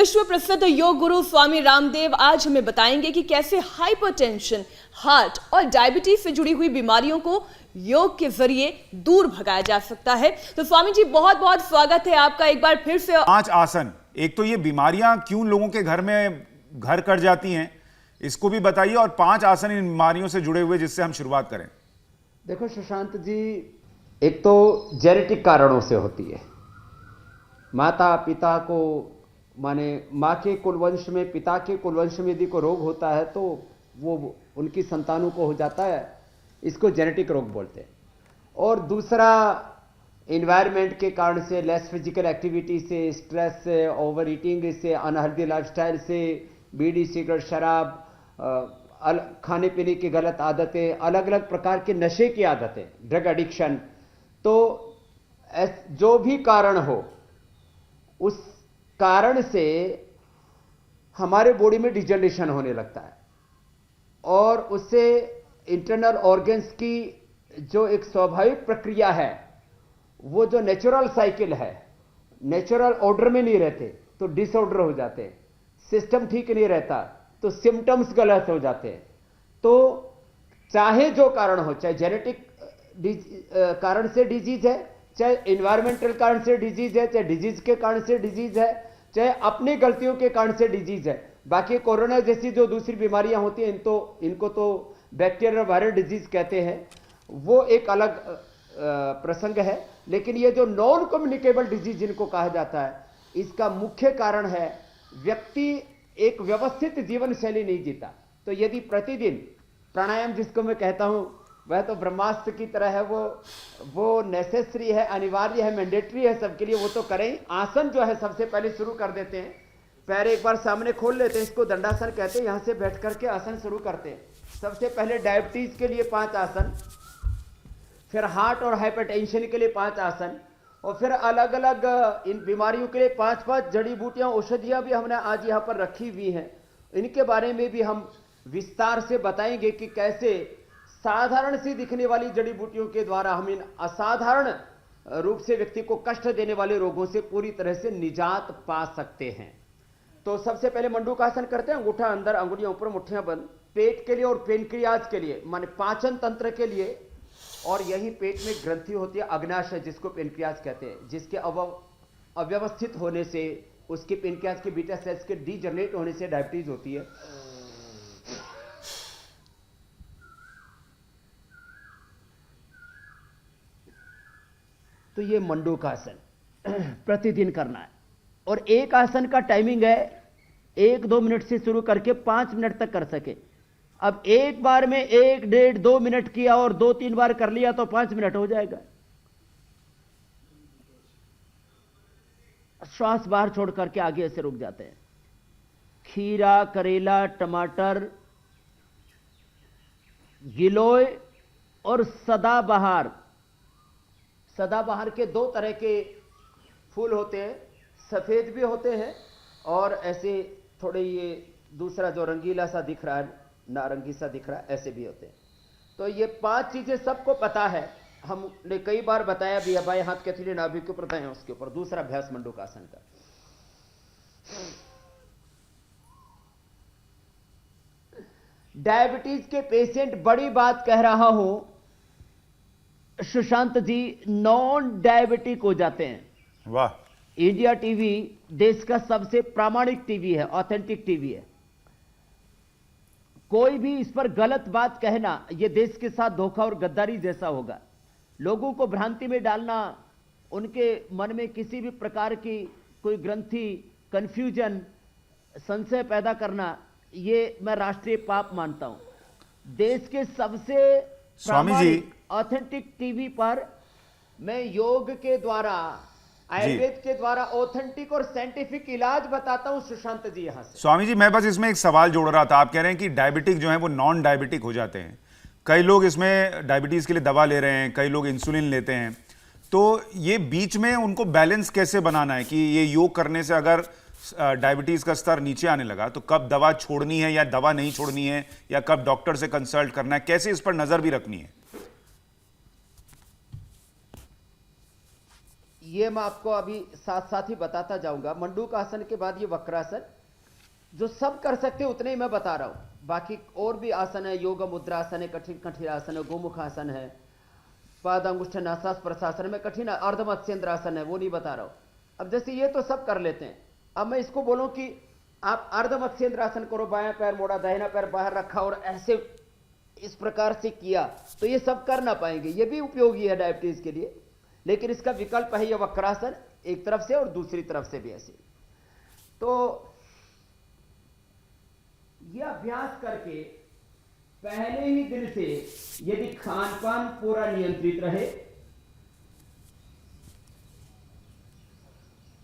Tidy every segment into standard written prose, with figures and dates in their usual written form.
विश्व प्रसिद्ध योग गुरु स्वामी रामदेव आज हमें बताएंगे कि कैसे हाइपरटेंशन, हार्ट और डायबिटीज से जुड़ी हुई बीमारियों को योग के जरिए दूर भगाया जा सकता है। तो स्वामी जी, बहुत बहुत स्वागत है आपका एक बार फिर से। 5 आसन, एक तो ये बीमारियां क्यों लोगों के घर में घर कर जाती हैं, इसको भी बताइए, और 5 आसन इन बीमारियों से जुड़े हुए जिससे हम शुरुआत करें। देखो सुशांत जी, एक तो जेनेटिक कारणों से होती है। माता पिता को, माने माँ के कुलवंश में, पिता के कुलवंश में यदि को रोग होता है तो वो उनकी संतानों को हो जाता है, इसको जेनेटिक रोग बोलते हैं। और दूसरा इन्वायरमेंट के कारण से, लेस फिजिकल एक्टिविटी से, स्ट्रेस से, ओवर ईटिंग से, अनहेल्दी लाइफस्टाइल से, बीड़ी सिगरेट शराब, खाने पीने की गलत आदतें, अलग अलग प्रकार के नशे की आदतें, ड्रग एडिक्शन, तो जो भी कारण हो उस कारण से हमारे बॉडी में डिजनरेशन होने लगता है और उससे इंटरनल ऑर्गन्स की जो एक स्वाभाविक प्रक्रिया है, वो जो नेचुरल साइकिल है, नेचुरल ऑर्डर में नहीं रहते तो डिसऑर्डर हो जाते हैं, सिस्टम ठीक नहीं रहता तो सिम्टम्स गलत हो जाते हैं। तो चाहे जो कारण हो, चाहे जेनेटिक कारण से डिजीज है, चाहे इन्वायरमेंटल कारण से डिजीज है, चाहे डिजीज के कारण से डिजीज है, चाहे अपनी गलतियों के कारण से डिजीज है। बाकी कोरोना जैसी जो दूसरी बीमारियां होती हैं, इनको तो बैक्टीरियल वायरल डिजीज कहते हैं, वो एक अलग प्रसंग है। लेकिन ये जो नॉन कम्युनिकेबल डिजीज जिनको कहा जाता है, इसका मुख्य कारण है व्यक्ति एक व्यवस्थित जीवन शैली नहीं जीता। तो यदि प्रतिदिन प्राणायाम, जिसको मैं कहता हूं, वह तो ब्रह्मास्त्र की तरह है, वो नेसेसरी है, अनिवार्य है, मैंडेटरी है सबके लिए, वो तो करें। आसन जो है सबसे पहले शुरू कर देते हैं, पैर एक बार सामने खोल लेते हैं, इसको दंडासन कहते हैं। यहां से बैठ करके आसन शुरू करते हैं। सबसे पहले डायबिटीज के लिए 5 आसन, फिर हार्ट और हाइपरटेंशन के लिए 5 आसन, और फिर अलग अलग इन बीमारियों के लिए 5-5 जड़ी बूटियां, औषधियां भी हमने आज यहां पर रखी हुई हैं। इनके बारे में भी हम विस्तार से बताएंगे कि कैसे साधारण सी दिखने वाली जड़ी बूटियों के द्वारा हम इन असाधारण रूप से व्यक्ति को कष्ट देने वाले रोगों से पूरी तरह से निजात पा सकते हैं। तो सबसे पहले मंडूकासन करते हैं, अंगूठा अंदर, अंगुलियां ऊपर, मुट्ठियां बंद। पेट के लिए और पेनक्रियाज के लिए, माने पाचन तंत्र के लिए, और यही पेट में ग्रंथि होती है अग्नाशय, जिसको पेनक्रियाज कहते हैं, जिसके अव्यवस्थित होने से, उसके पेनक्रियाज के बीटा सेल्स के डीजनरेट होने से डायबिटीज होती है। तो ये मंडूकासन प्रतिदिन करना है, और एक आसन का टाइमिंग है 1-2 मिनट से शुरू करके 5 मिनट तक कर सके। अब एक बार में 1, 1.5, 2 मिनट किया और 2-3 बार कर लिया तो 5 मिनट हो जाएगा। श्वास बाहर छोड़ करके आगे ऐसे रुक जाते हैं। खीरा, करेला, टमाटर, गिलोय और सदाबहार। सदाबहार के 2 तरह के फूल होते हैं, सफेद भी होते हैं और ऐसे थोड़े, ये दूसरा जो रंगीला सा दिख रहा है, नारंगी सा दिख रहा है, ऐसे भी होते हैं। तो ये 5 चीजें सबको पता है, हमने कई बार बताया भी है। बाएं हाथ के हथेली नाभि के ऊपर, दाएं उसके ऊपर। दूसरा अभ्यास मंडूकासन का। डायबिटीज के पेशेंट, बड़ी बात कह रहा हूं सुशांत जी, नॉन डायबिटिक हो जाते हैं। वाह! इंडिया टीवी देश का सबसे प्रामाणिक टीवी है, ऑथेंटिक टीवी है। कोई भी इस पर गलत बात कहना, यह देश के साथ धोखा और गद्दारी जैसा होगा। लोगों को भ्रांति में डालना, उनके मन में किसी भी प्रकार की कोई ग्रंथि, कंफ्यूजन, संशय पैदा करना, ये मैं राष्ट्रीय पाप मानता हूं। देश के सबसे स्वामी जी, ऑथेंटिक टीवी पर मैं योग के द्वारा, आयुर्वेद के द्वारा ऑथेंटिक और साइंटिफिक इलाज बताता हूं सुशांत जी। यहां से स्वामी जी, मैं बस इसमें एक सवाल जोड़ रहा था। आप कह रहे हैं कि डायबिटिक जो है वो नॉन डायबिटिक हो जाते हैं। कई लोग इसमें डायबिटीज के लिए दवा ले रहे हैं, कई लोग इंसुलिन लेते हैं। तो ये बीच में उनको बैलेंस कैसे बनाना है कि ये योग करने से अगर डायबिटीज का स्तर नीचे आने लगा तो कब दवा छोड़नी है या दवा नहीं छोड़नी है, या कब डॉक्टर से कंसल्ट करना है, कैसे इस पर नजर भी रखनी है? ये मैं आपको अभी साथ साथ ही बताता जाऊंगा। मंडूक आसन के बाद ये वक्रासन, जो सब कर सकते हैं उतने ही मैं बता रहा हूं। बाकी और भी आसन है, योग मुद्रासन है, कठिन कठिन आसन है, गोमुख आसन है, पाद अंगुष्ठ नासास प्रशासन में कठिन अर्ध मत्स्येंद्र आसन है, वो नहीं बता रहा हूं। अब जैसे ये तो सब कर लेते हैं, अब मैं इसको बोलूं कि आप अर्ध मत्स्येंद्र आसन करो, बायां पैर मोड़ा, दाहिना पैर बाहर रखा और ऐसे इस प्रकार से किया, तो ये सब कर ना पाएंगे। ये भी उपयोगी है डायबिटीज के लिए, लेकिन इसका विकल्प है ये वक्रासन, एक तरफ से और दूसरी तरफ से भी ऐसे। तो यह अभ्यास करके पहले ही दिन से यदि खान पान पूरा नियंत्रित रहे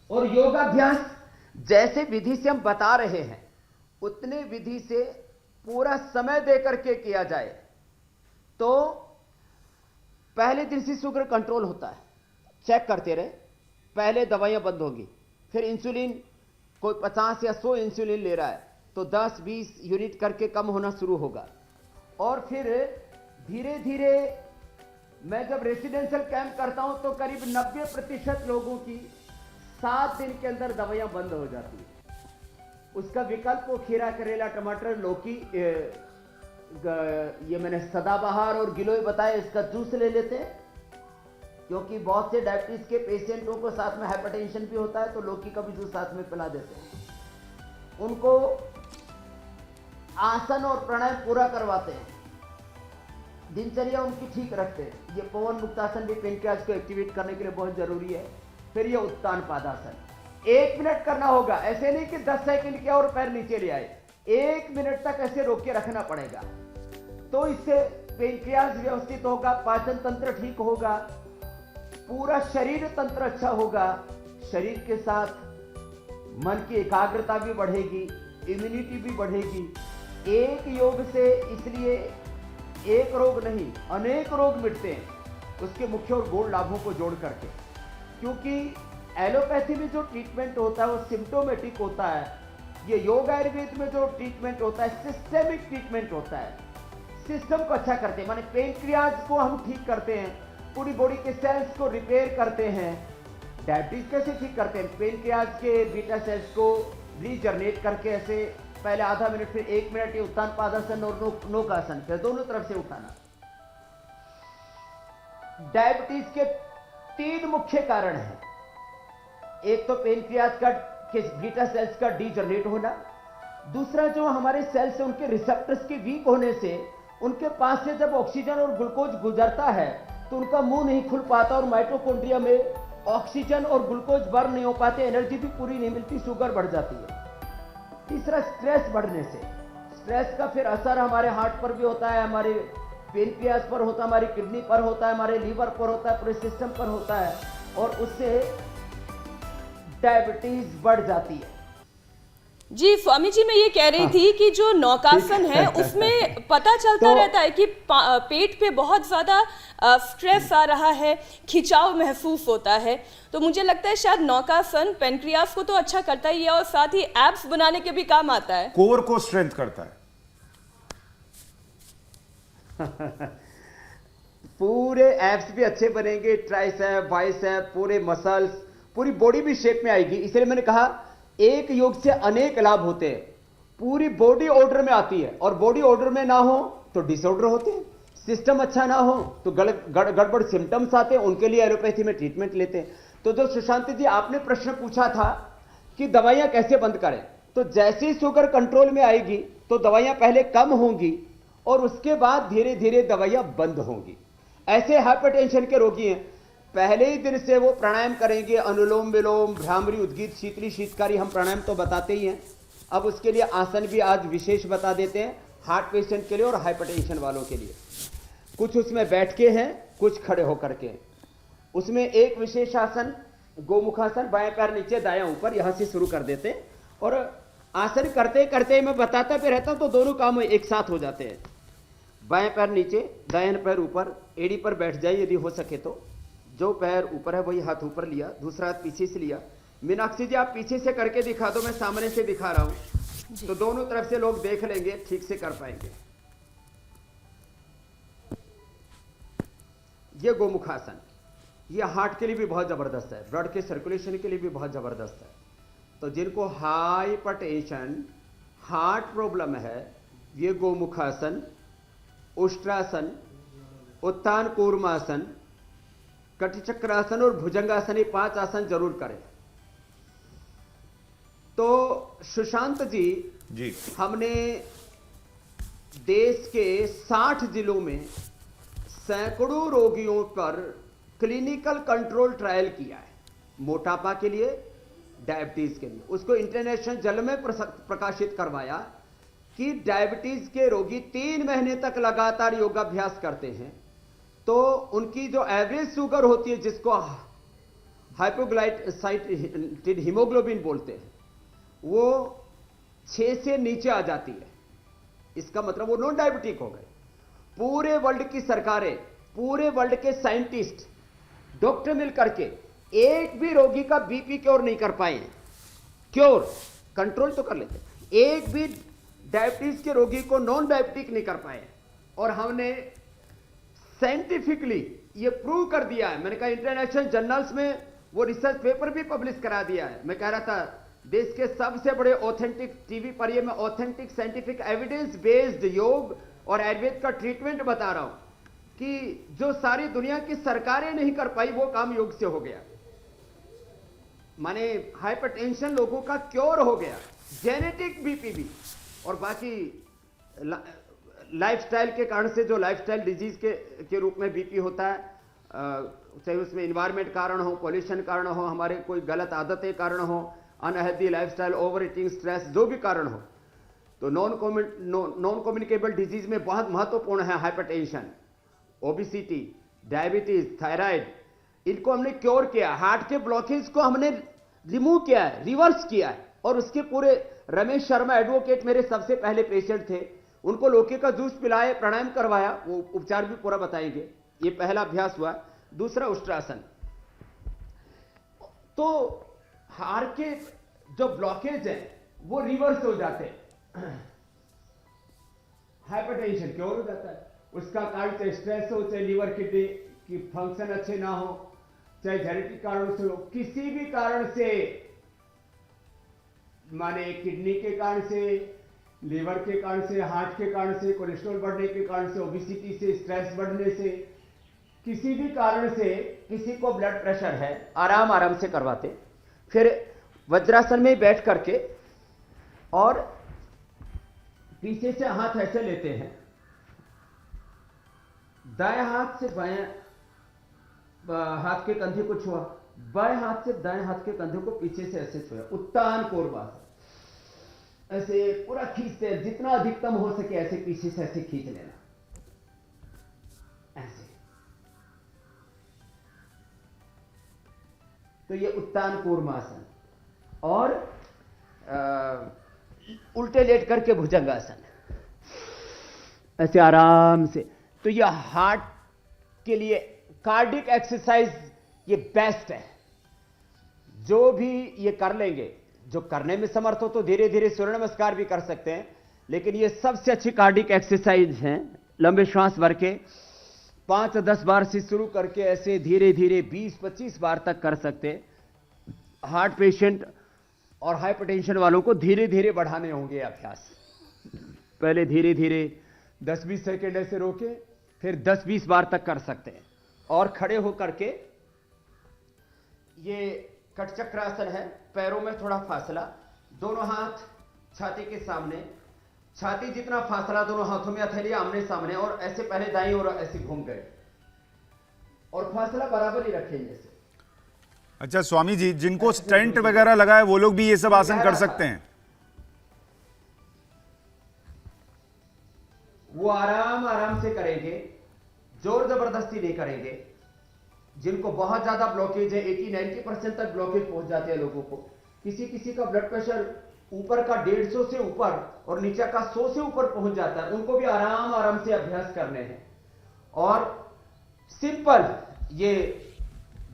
और योगाभ्यास जैसे विधि से हम बता रहे हैं उतने विधि से पूरा समय देकर के किया जाए, तो पहले दिन से शुगर कंट्रोल होता है। चेक करते रहे, पहले दवाइयां बंद होगी, फिर इंसुलिन कोई 50 या 100 इंसुलिन ले रहा है तो 10-20 यूनिट करके कम होना शुरू होगा, और फिर धीरे धीरे मैं जब रेसिडेंशियल कैंप करता हूं तो करीब 90% लोगों की 7 दिन के अंदर दवाइयां बंद हो जाती है। उसका विकल्प वो खीरा, करेला, टमाटर, लौकी, ये मैंने सदाबहार और गिलोय बताया, इसका जूस ले लेते हैं, क्योंकि बहुत से डायबिटीज के पेशेंटों को साथ में हाइपरटेंशन भी होता है, तो लौकी का भी जूस साथ में पिला देते हैं। उनको आसन और प्राणायाम पूरा करवाते हैं, दिनचर्या उनकी ठीक रखते हैं। ये पवन मुक्तासन भी पेनक्रियाज को एक्टिवेट करने के लिए बहुत जरूरी है। फिर ये उत्तान पादासन 1 मिनट करना होगा, ऐसे नहीं कि 10 सेकंड किया और पैर नीचे ले आए, 1 मिनट तक ऐसे रोक के रखना पड़ेगा। तो इससे पेनक्रियाज व्यवस्थित होगा, पाचन तंत्र ठीक होगा, पूरा शरीर तंत्र अच्छा होगा, शरीर के साथ मन की एकाग्रता भी बढ़ेगी, इम्यूनिटी भी बढ़ेगी। एक योग से इसलिए एक रोग नहीं अनेक रोग मिटते हैं, उसके मुख्य और गौण लाभों को जोड़ करके। क्योंकि एलोपैथी में जो ट्रीटमेंट होता है वो सिम्टोमेटिक होता है, ये योग आयुर्वेद में जो ट्रीटमेंट होता है सिस्टेमिक ट्रीटमेंट होता है। सिस्टम को अच्छा करते हैं, माने पेनक्रियाज को हम ठीक करते हैं, पूरी बॉडी के सेल्स को रिपेयर करते हैं। डायबिटीज कैसे ठीक करते हैं? पेनक्रियाज के बीटा सेल्स को रीजनरेट करके ऐसे पहले आधा मिनट, फिर 1 मिनट ये उत्तान पादासन और नौकासन, फिर दोनों तरफ से उठाना। डायबिटीज के 3 मुख्य कारण हैं। एक तो पेनक्रियाज का के बीटा सेल्स का डीजनरेट होना, दूसरा जो हमारे सेल्स हैं उनके रिसेप्टर्स के वीक होने से उनके पास से जब ऑक्सीजन और ग्लूकोज गुजरता है तो उनका मुंह नहीं खुल पाता और माइटोकॉन्ड्रिया में ऑक्सीजन और ग्लूकोज बर्न नहीं हो पाते, एनर्जी भी पूरी नहीं मिलती, शुगर बढ़ जाती है। तीसरा स्ट्रेस बढ़ने से, स्ट्रेस का फिर असर हमारे हार्ट पर भी होता है, हमारे पेनक्रियाज पर होता है, हमारी किडनी पर होता है, हमारे लीवर पर होता है, पूरे सिस्टम पर होता है, और उससे डायबिटीज बढ़ जाती है। जी स्वामी जी, मैं ये कह रही थी कि जो नौकासन है उसमें पता चलता रहता है कि पेट पे बहुत ज़्यादा स्ट्रेस आ रहा है, खिंचाव महसूस होता है, तो मुझे लगता है शायद नौकासन पेनक्रियास को तो अच्छा करता ही है और साथ ही एब्स बनाने के भी काम आता है, कोर को स्ट्रेंथ करता है। पूरे एब्स भी अच्छे बनेंगे, ट्राइसेप, बाइसेप, पूरे मसल्स, पूरी बॉडी भी शेप में आएगी। इसलिए मैंने कहा एक योग से अनेक लाभ होते हैं। पूरी बॉडी ऑर्डर में आती है, और बॉडी ऑर्डर में ना हो तो डिसऑर्डर होते हैं, सिस्टम अच्छा ना हो तो गड़बड़ सिम्टम्स आते हैं, उनके लिए एलोपैथी में ट्रीटमेंट लेते हैं। तो जो सुशांत जी आपने प्रश्न पूछा था कि दवाइयां कैसे बंद करें, तो जैसे ही शुगर कंट्रोल में आएगी तो दवाइयां पहले कम होंगी और उसके बाद धीरे धीरे दवाइयां बंद होंगी। ऐसे हाइपरटेंशन के रोगी हैं, पहले ही दिन से वो प्राणायाम करेंगे, अनुलोम विलोम, भ्रामरी, उद्गीत, शीतली, शीतकारी, हम प्राणायाम तो बताते ही हैं। अब उसके लिए आसन भी आज विशेष बता देते हैं, हार्ट पेशेंट के लिए और हाइपरटेंशन वालों के लिए। कुछ उसमें बैठ के हैं, कुछ खड़े होकर के। उसमें एक विशेष आसन गोमुखासन, बाएं पैर नीचे दायां ऊपर, यहां से शुरू कर देते हैं, और आसन करते करते मैं बताता भी रहता हूं तो दोनों काम एक साथ हो जाते हैं। बाएं पैर नीचे, दायां पैर ऊपर, एड़ी पर बैठ जाए यदि हो सके तो। जो पैर ऊपर है वही हाथ ऊपर लिया, दूसरा हाथ पीछे से लिया। मीनाक्षी जी आप पीछे से करके दिखा दो, मैं सामने से दिखा रहा हूं तो दोनों तरफ से लोग देख लेंगे, ठीक से कर पाएंगे। ये गोमुखासन, ये हार्ट के लिए भी बहुत ज़बरदस्त है, ब्लड के सर्कुलेशन के लिए भी बहुत ज़बरदस्त है। तो जिनको हाइपरटेंशन, हार्ट प्रॉब्लम है, ये गोमुखासन, उष्ट्रासन, उत्तान कूर्मासन, कटिचक्रासन और भुजंगासन, ये 5 आसन जरूर करें। तो सुशांत जी, हमने देश के 60 जिलों में सैकड़ों रोगियों पर क्लिनिकल कंट्रोल ट्रायल किया है, मोटापा के लिए, डायबिटीज के लिए। उसको इंटरनेशनल जर्नल में प्रकाशित करवाया कि डायबिटीज के रोगी 3 महीने तक लगातार योगाभ्यास करते हैं तो उनकी जो एवरेज शुगर होती है, जिसको हाइपोग्लाइकेमिक हीमोग्लोबिन बोलते हैं, वो 6 से नीचे आ जाती है। इसका मतलब वो नॉन डायबिटिक हो गए। पूरे वर्ल्ड की सरकारें, पूरे वर्ल्ड के साइंटिस्ट, डॉक्टर मिलकर के एक भी रोगी का बीपी क्योर नहीं कर पाए। क्योर, कंट्रोल तो कर लेते, एक भी डायबिटीज के रोगी को नॉन डायबिटिक नहीं कर पाए। और हमने साइंटिफिकली ये प्रूव कर दिया है। मैंने कहा इंटरनेशनल जर्नल्स में वो रिसर्च पेपर भी पब्लिश करा दिया है। मैं कह रहा था देश के सबसे बड़े ऑथेंटिक टीवी पर ये मैं ऑथेंटिक साइंटिफिक एविडेंस बेस्ड योग और आयुर्वेद का ट्रीटमेंट बता रहा हूं कि जो सारी दुनिया की सरकारें नहीं कर पाई वो काम योग से हो गया। माने हाइपरटेंशन लोगों का क्योर हो गया, जेनेटिक बीपी भी, और बाकी लाइफस्टाइल के कारण से जो लाइफस्टाइल डिजीज के रूप में बीपी होता है, चाहे उसमें इन्वायरमेंट कारण हो, पॉल्यूशन कारण हो, हमारे कोई गलत आदतें कारण हो, unhealthy lifestyle, over eating, stress, जो भी कारण हो, तो नॉन कम्युनिकेबल डिजीज में बहुत महत्वपूर्ण है हाइपरटेंशन, ओबेसिटी, डायबिटीज, थायराइड। इनको हमने क्योर किया, हार्ट के ब्लॉकेज को हमने रिमूव किया है, रिवर्स किया है। और उसके पूरे रमेश शर्मा एडवोकेट मेरे सबसे पहले पेशेंट थे, उनको लौकी का जूस पिलाए, प्राणायाम करवाया, वो उपचार भी पूरा बताएंगे। ये पहला अभ्यास हुआ। दूसरा उष्ट्रासन। तो हार्ट के जो ब्लॉकेज है वो रिवर्स हो जाते हैं, हाइपरटेंशन क्योर हो जाता है। उसका कारण चाहे स्ट्रेस हो, चाहे लीवर किडनी की फंक्शन अच्छे ना हो, चाहे जेनेटिक कारणों से हो, किसी भी कारण से, माने किडनी के कारण से, लीवर के कारण से, हार्ट के कारण से, कोलेस्ट्रॉल बढ़ने के कारण से, ओबेसिटी से, स्ट्रेस बढ़ने से, किसी भी कारण से किसी को ब्लड प्रेशर है, आराम से करवाते। फिर वज्रासन में बैठ करके और पीछे से हाथ ऐसे लेते हैं, दाएं हाथ से बाएं हाथ के कंधे को छुआ, बाएं हाथ से दाएं हाथ के कंधे को पीछे से ऐसे छुआ, उत्तान कूर्मासन। ऐसे पूरा खींचते हैं, जितना अधिकतम हो सके ऐसे पीछे से ऐसे खींच लेना, ऐसे। तो ये उत्तान कूर्मासन। और उल्टे लेट करके भुजंगासन, ऐसे आराम से। तो ये हार्ट के लिए कार्डिक एक्सरसाइज ये बेस्ट है। जो भी ये कर लेंगे, जो करने में समर्थ हो तो धीरे धीरे सूर्य नमस्कार भी कर सकते हैं, लेकिन ये सबसे अच्छी कार्डिक एक्सरसाइज है। लंबे श्वास भर के 5-10 बार से शुरू करके ऐसे धीरे धीरे 20-25 बार तक कर सकते हैं। हार्ट पेशेंट और हाइपरटेंशन वालों को धीरे धीरे बढ़ाने होंगे अभ्यास। पहले धीरे धीरे 10-20 सेकेंड ऐसे रोके, फिर 10-20 बार तक कर सकते हैं। और खड़े होकर के ये कटचक्रासन है, पैरों में थोड़ा फासला, दोनों हाथ छाती के सामने, छाती जितना फासला, दोनों हाथों में हथेली आमने सामने, और ऐसे पहले दाईं ओर ऐसे घूम गए और फासला बराबर ही रखेंगे ऐसे। अच्छा स्वामी जी, जिनको स्टेंट वगैरह लगा है वो लोग भी ये सब आसन कर सकते हैं? वो आराम से करेंगे, जोर जबरदस्ती नहीं करेंगे। जिनको बहुत ज्यादा ब्लॉकेज है, 80-90% तक ब्लॉकेज पहुंच जाते हैं लोगों को। किसी का ब्लड प्रेशर ऊपर का 150 से ऊपर और नीचे का 100 से ऊपर पहुंच जाता है, उनको भी आराम से अभ्यास करने हैं। और सिंपल ये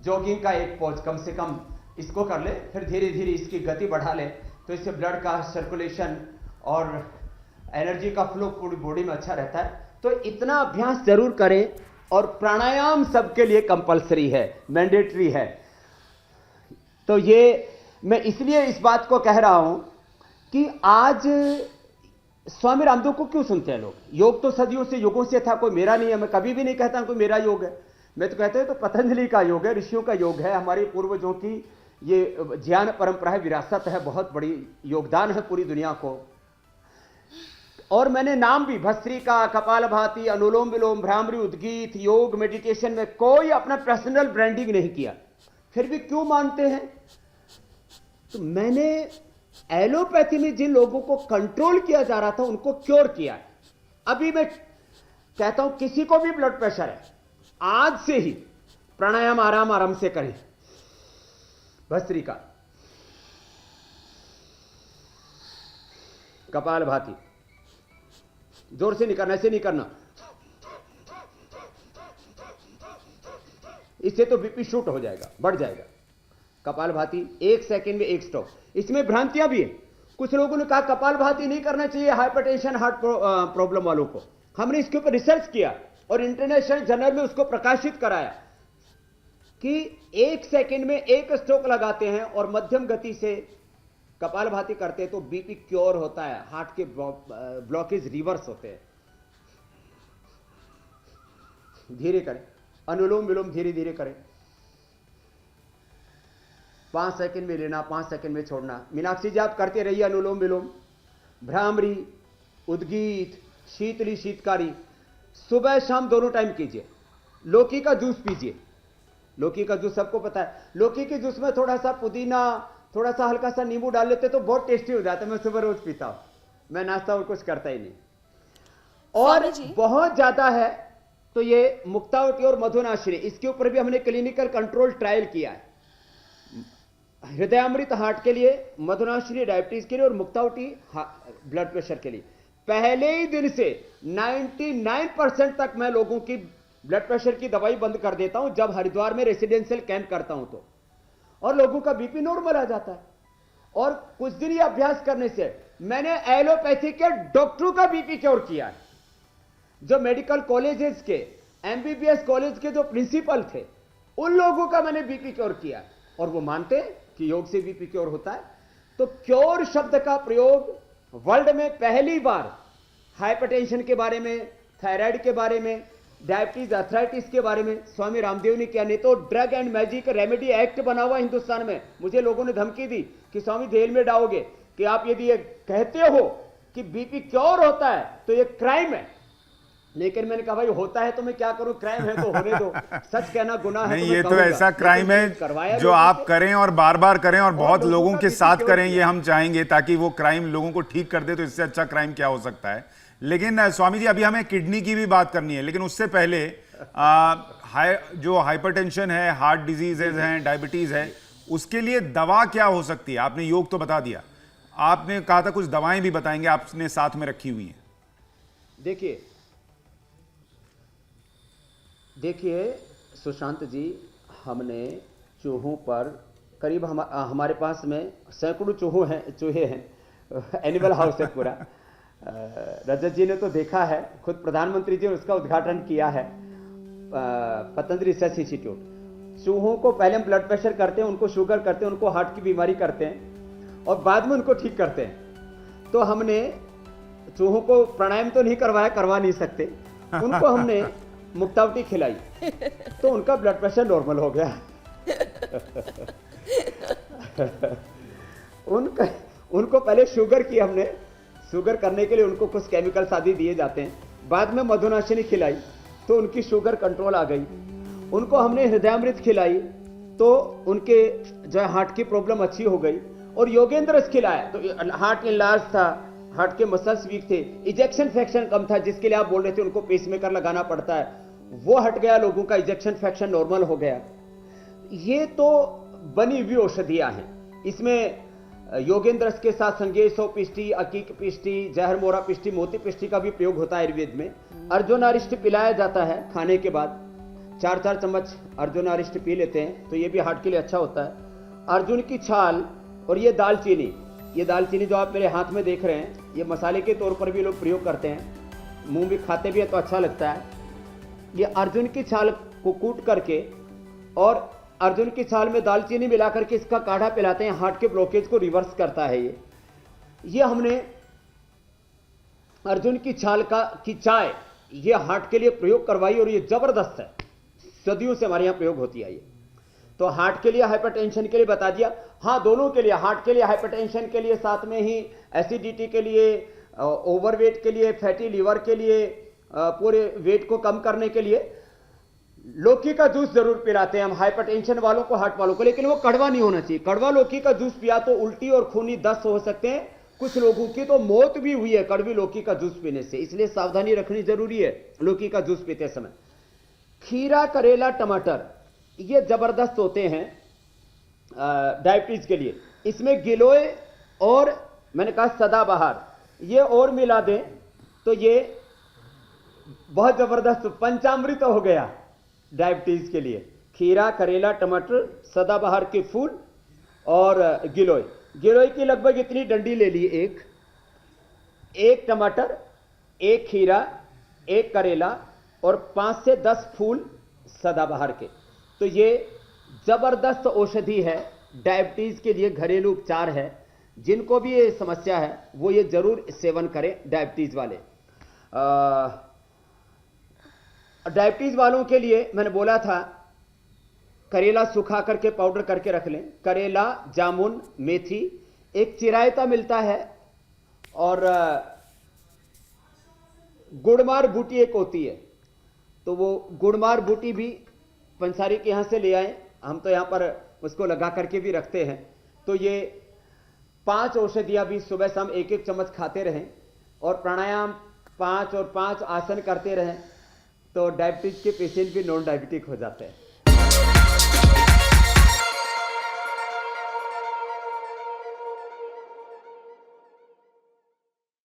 जॉगिंग का एक पोज कम से कम इसको कर ले, फिर धीरे धीरे इसकी गति बढ़ा ले, तो इससे ब्लड का सर्कुलेशन और एनर्जी का फ्लो पूरी बॉडी में अच्छा रहता है। तो इतना अभ्यास जरूर करें। और प्राणायाम सबके लिए कंपलसरी है, मैंडेटरी है। तो ये मैं इसलिए इस बात को कह रहा हूं कि आज स्वामी रामदेव को क्यों सुनते हैं लोग? योग तो सदियों से, युगों से था, कोई मेरा नहीं है। मैं कभी भी नहीं कहता कोई मेरा योग है, मैं तो कहते हैं तो पतंजलि का योग है, ऋषियों का योग है, हमारे पूर्वजों की ये ज्ञान परंपरा है, विरासत है, बहुत बड़ी योगदान है पूरी दुनिया को। और मैंने नाम भी भस्त्रिका, कपालभाति, अनुलोम विलोम, भ्रामरी, उद्गीत, योग, मेडिटेशन में कोई अपना पर्सनल ब्रांडिंग नहीं किया। फिर भी क्यों मानते हैं? तो मैंने एलोपैथी में जिन लोगों को कंट्रोल किया जा रहा था उनको क्योर किया है। अभी मैं कहता हूं किसी को भी ब्लड प्रेशर है, आज से ही प्राणायाम आराम आराम से करें। भस्त्रिका, कपालभाति, जोर से नहीं करना, ऐसे नहीं करना, इससे तो बीपी शूट हो जाएगा, बढ़ जाएगा। कपालभाति 1 सेकंड में 1 स्टॉप। इसमें भ्रांतियां भी हैं। कुछ लोगों ने कहा कपालभाति नहीं करना चाहिए हाइपरटेंशन, हार्ट प्रॉब्लम वालों को। हमने इसके ऊपर रिसर्च किया और इंटरनेशनल जर्नल में उसको प्रकाशित कराया कि 1 सेकंड में 1 स्ट्रोक लगाते हैं और मध्यम गति से कपालभाति करते हैं तो बीपी क्योर होता है, हार्ट के ब्लॉकेज रिवर्स होते हैं। धीरे करें, अनुलोम विलोम धीरे धीरे करें, 5 सेकंड में लेना, 5 सेकंड में छोड़ना। मीनाक्षी जी आप करते रहिए अनुलोम विलोम, भ्रामरी, उद्गीत, शीतली शीतकारी, सुबह शाम दोनों टाइम कीजिए। लौकी का जूस पीजिए, लौकी का जूस सबको पता है, लौकी के जूस में थोड़ा सा पुदीना, थोड़ा सा हल्का सा नींबू डाल लेते तो बहुत टेस्टी हो जाता है। मैं सुबह रोज पीता हूं, मैं नाश्ता और कुछ करता ही नहीं। और बहुत ज्यादा है तो ये मुक्तावती और मधुनाशिनी, इसके ऊपर भी हमने क्लिनिकल कंट्रोल ट्रायल किया है। हृदयामृत हार्ट के लिए, मधुनाशिनी डायबिटीज के लिए और मुक्तावती ब्लड प्रेशर के लिए। पहले ही दिन से 99% तक मैं लोगों की ब्लड प्रेशर की दवाई बंद कर देता हूं जब हरिद्वार में रेसिडेंशियल कैंप करता हूं तो, और लोगों का बीपी नॉर्मल आ जाता है। और कुछ दिन ये अभ्यास करने से मैंने एलोपैथी के डॉक्टरों का बीपी क्योर किया है। जो मेडिकल कॉलेजेस के, एमबीबीएस कॉलेज के जो प्रिंसिपल थे, उन लोगों का मैंने बीपी क्योर किया और वो मानते हैं कि योग से बीपी क्योर होता है। तो क्योर शब्द का प्रयोग वर्ल्ड में पहली बार हाइपरटेंशन के बारे में, थायराइड के बारे में, डायबिटीज, अर्थराइटिस के बारे में स्वामी रामदेव ने किया। नहीं तो drug and magic remedy act बना हुआ हिंदुस्तान में। मुझे लोगों ने धमकी दी कि स्वामी जेल में डालोगे कि आप यदि ये कहते हो कि बीपी क्योर होता है तो ये क्राइम है। लेकिन मैंने कहा भाई होता है तो मैं क्या करूं, क्राइम है तो होने दो, सच कहना गुनाह है। नहीं, ये तो ऐसा क्राइम है जो आप करें और बार बार करें और बहुत लोगों के साथ करें, ये हम चाहेंगे ताकि वो क्राइम लोगों को ठीक कर दे। तो इससे अच्छा क्राइम क्या हो सकता है। लेकिन स्वामी जी अभी हमें किडनी की भी बात करनी है, लेकिन उससे पहले जो हाइपरटेंशन है, हार्ट डिजीजेज हैं, डायबिटीज है, उसके लिए दवा क्या हो सकती है? आपने योग तो बता दिया, आपने कहा था कुछ दवाएं भी बताएंगे, आपने साथ में रखी हुई हैं। देखिए सुशांत जी, हमने चूहों पर करीब हमारे पास में सैकड़ों चूहे हैं, एनिमल हाउस है पूरा। रजत जी ने तो देखा है, खुद प्रधानमंत्री जी ने उसका उद्घाटन किया है, पतंजलि रिसर्च इंस्टीट्यूट। चूहों को पहले हम ब्लड प्रेशर करते हैं, उनको शुगर करते हैं, उनको हार्ट की बीमारी करते हैं और बाद में उनको ठीक करते हैं। तो हमने चूहों को प्राणायाम तो नहीं करवाया, करवा नहीं सकते, उनको हमने मुक्तावती खिलाई तो उनका ब्लड प्रेशर नॉर्मल हो गया। उनको पहले शुगर की हमने, शुगर करने के लिए उनको कुछ केमिकल्स आदि दिए जाते हैं, बाद में मधुनाशिनी खिलाई तो उनकी शुगर कंट्रोल आ गई। उनको हमने हृदयामृत खिलाई तो उनके जो है हार्ट की प्रॉब्लम अच्छी हो गई। और योगेंद्रस खिलाया तो हार्ट इनलार्ज था, हार्ट के मसल्स वीक थे, इजेक्शन फ्रैक्शन कम था, जिसके लिए आप बोल रहे थे उनको पेसमेकर लगाना पड़ता है, वो हट गया, लोगों का इजेक्शन फ्रैक्शन नॉर्मल हो गया। ये तो बनी हुई औषधियां हैं। इसमें योगेंद्रस के साथ संगेशो पिष्टी, अकीक पिष्टी, जहरमोरा पिष्टी, मोती पिष्टी का भी प्रयोग होता है आयुर्वेद में। अर्जुनारिष्ट पिलाया जाता है खाने के बाद, 4-4 चम्मच अर्जुनारिष्ट पी लेते हैं तो ये भी हार्ट के लिए अच्छा होता है। अर्जुन की छाल और ये दालचीनी जो आप मेरे हाथ में देख रहे हैं, ये मसाले के तौर पर भी लोग प्रयोग करते हैं, मुंह भी खाते भी है तो अच्छा लगता है। ये अर्जुन की छाल को कूट करके और अर्जुन की छाल में दालचीनी मिला करके इसका काढ़ा पिलाते हैं, हार्ट के ब्लॉकेज को रिवर्स करता है। ये हमने अर्जुन की छाल की चाय ये हार्ट के लिए प्रयोग करवाई और ये जबरदस्त है, सदियों से हमारे यहां प्रयोग होती है। ये तो हार्ट के लिए, हाइपरटेंशन के लिए बता दिया। हाँ, दोनों के लिए, हार्ट के लिए, हाइपरटेंशन के लिए, साथ में ही एसिडिटी के लिए, ओवरवेट के लिए, फैटी लीवर के लिए, पूरे वेट को कम करने के लिए लौकी का जूस जरूर पिलाते हैं हम हाइपरटेंशन वालों को, हार्ट वालों को, लेकिन वो कड़वा नहीं होना चाहिए। कड़वा लौकी का जूस पिया तो उल्टी और खूनी दस्त हो सकते हैं, कुछ लोगों की तो मौत भी हुई है कड़वी लौकी का जूस पीने से, इसलिए सावधानी रखनी जरूरी है लौकी का जूस पीते समय। खीरा, करेला, टमाटर ये जबरदस्त होते हैं डायबिटीज के लिए। इसमें गिलोय और मैंने कहा सदाबहार ये और मिला दें तो ये बहुत जबरदस्त पंचामृत हो गया डायबिटीज के लिए। खीरा, करेला, टमाटर, सदाबहार के फूल और गिलोय। गिलोय की लगभग इतनी डंडी ले ली, एक टमाटर, एक खीरा, एक करेला और 5 से 10 फूल सदाबहार के। तो ये जबरदस्त औषधि है डायबिटीज के लिए, घरेलू उपचार है। जिनको भी ये समस्या है वो ये जरूर सेवन करें डायबिटीज वाले। डायबिटीज वालों के लिए मैंने बोला था करेला सुखा करके पाउडर करके रख लें, करेला, जामुन, मेथी, एक चिरायता मिलता है और गुड़मार बूटी एक होती है, तो वो गुड़मार बूटी भी पंसारी के यहां से ले आए, हम तो यहां पर उसको लगा करके भी रखते हैं। तो ये 5 औषधियां भी सुबह शाम 1-1 चम्मच खाते रहें और प्राणायाम 5 और 5 आसन करते रहें, तो डायबिटीज के पेशेंट भी नॉन डायबिटिक हो जाते हैं।